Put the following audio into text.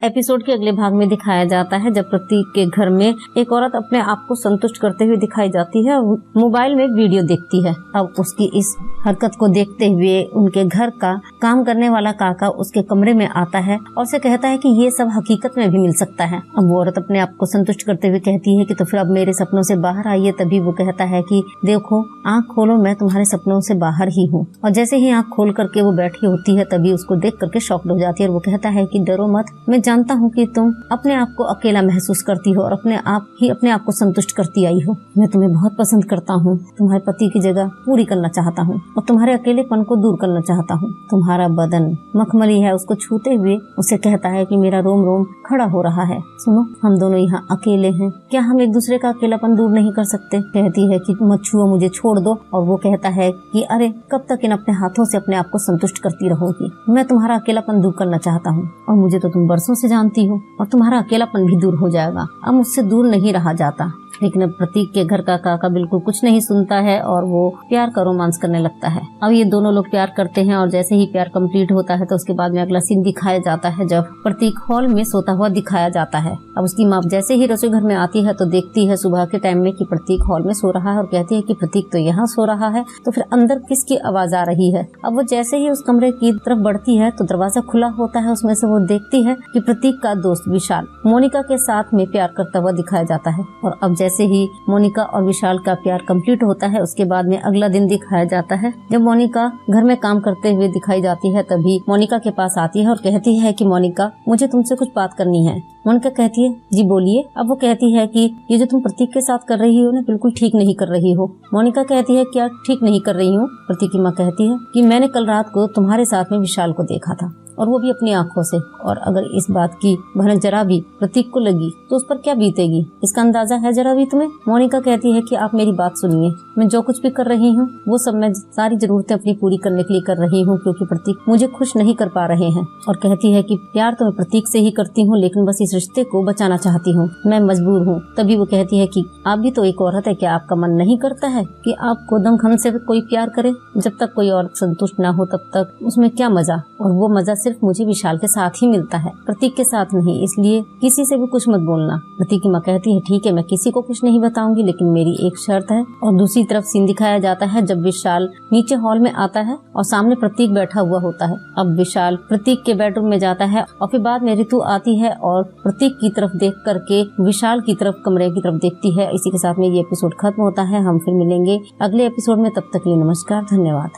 Episode के अगले भाग में दिखाया जाता है जब प्रतीक के घर में एक औरत अपने आप को संतुष्ट करते हुए दिखाई जाती है और मोबाइल में वीडियो देखती है। अब उसकी इस हरकत को देखते हुए उनके घर का काम करने वाला काका उसके कमरे में आता है और उसे कहता है कि ये सब हकीकत में भी मिल सकता है। अब वो औरत अपने आप को संतुष्ट करते हुए कहती है कि तो फिर अब मेरे सपनों से बाहर आइए। तभी वो कहता है कि देखो आँख खोलो, मैं तुम्हारे सपनों से बाहर ही हूँ। और जैसे ही आँख खोल करके वो बैठी होती है तभी उसको देख करके शॉक्ड हो जाती है और वो कहता है कि डरो मत, मैं जानता हूँ कि तुम अपने आप को अकेला महसूस करती हो और अपने आप को संतुष्ट करती आई हो। मैं तुम्हें बहुत पसंद करता हूँ, तुम्हारे पति की जगह पूरी करना चाहता हूँ और तुम्हारे अकेलेपन को दूर करना चाहता हूँ। तुम्हारा बदन मखमली है। उसको छूते हुए उसे कहता है कि मेरा रोम रोम खड़ा हो रहा है। सुनो, हम दोनों यहाँ अकेले हैं, क्या हम एक दूसरे का अकेलापन दूर नहीं कर सकते? कहती है कि मत छुओ, मुझे छोड़ दो। और वो कहता है कि अरे कब तक इन अपने हाथों से अपने आप को संतुष्ट करती रहोगी? मैं तुम्हारा अकेलापन दूर करना चाहता हूँ और मुझे तो तुम बरसों से जानती हो और तुम्हारा अकेलापन भी दूर हो जाएगा। अब मुझसे दूर नहीं रहा जाता। लेकिन अब प्रतीक के घर का काका बिल्कुल कुछ नहीं सुनता है और वो प्यार का रोमांस करने लगता है। अब ये दोनों लोग प्यार करते हैं और जैसे ही प्यार कंप्लीट होता है तो उसके बाद में अगला सीन दिखाया जाता है जब प्रतीक हॉल में सोता हुआ दिखाया जाता है। अब उसकी माँ जैसे ही रसोई घर में आती है तो देखती है सुबह के टाइम में कि प्रतीक हॉल में सो रहा है और कहती है कि प्रतीक तो यहाँ सो रहा है, तो फिर अंदर किसकी आवाज आ रही है? अब वो जैसे ही उस कमरे की तरफ बढ़ती है तो दरवाजा खुला होता है। उसमें से वो देखती है कि प्रतीक का दोस्त विशाल मोनिका के साथ में प्यार करता हुआ दिखाया जाता है। और अब जैसे ही मोनिका और विशाल का प्यार कंप्लीट होता है उसके बाद में अगला दिन दिखाया जाता है जब मोनिका घर में काम करते हुए दिखाई जाती है। तभी मोनिका के पास आती है और कहती है कि मोनिका, मुझे तुमसे कुछ बात करनी है। मोनिका कहती है जी बोलिए। अब वो कहती है कि ये जो तुम प्रतीक के साथ कर रही हो ना, बिल्कुल ठीक नहीं कर रही हो। मोनिका कहती है क्या ठीक नहीं कर रही हूँ? प्रतीक की माँ कहती है कि मैंने कल रात को तुम्हारे साथ में विशाल को देखा था और वो भी अपनी आंखों से, और अगर इस बात की भनक जरा भी प्रतीक को लगी तो उस पर क्या बीतेगी, इसका अंदाजा है जरा भी तुम्हें? मोनिका कहती है कि आप मेरी बात सुनिए, मैं जो कुछ भी कर रही हूँ वो सब मैं सारी जरूरतें अपनी पूरी करने के लिए कर रही हूँ क्योंकि प्रतीक मुझे खुश नहीं कर पा रहे हैं। और कहती है कि प्यार तो मैं प्रतीक से ही करती हूँ लेकिन बस इस रिश्ते को बचाना चाहती हूँ, मैं मजबूर हूँ। तभी वो कहती है कि आप भी तो एक औरत है, क्या आपका मन नहीं करता है कि आपको दमखम से कोई प्यार करे? जब तक कोई औरत संतुष्ट ना हो तब तक उसमें क्या मजा, और वो मजा सिर्फ मुझे विशाल के साथ ही मिलता है, प्रतीक के साथ नहीं, इसलिए किसी से भी कुछ मत बोलना। प्रतीक की माँ कहती है ठीक है, मैं किसी को कुछ नहीं बताऊंगी लेकिन मेरी एक शर्त है। और दूसरी तरफ सीन दिखाया जाता है जब विशाल नीचे हॉल में आता है और सामने प्रतीक बैठा हुआ होता है। अब विशाल प्रतीक के बेडरूम में जाता है और फिर बाद में ऋतु आती है और प्रतीक की तरफ देख करके विशाल की तरफ कमरे की तरफ देखती है। इसी के साथ में ये एपिसोड खत्म होता है। हम फिर मिलेंगे अगले एपिसोड में, तब तक के लिए नमस्कार, धन्यवाद।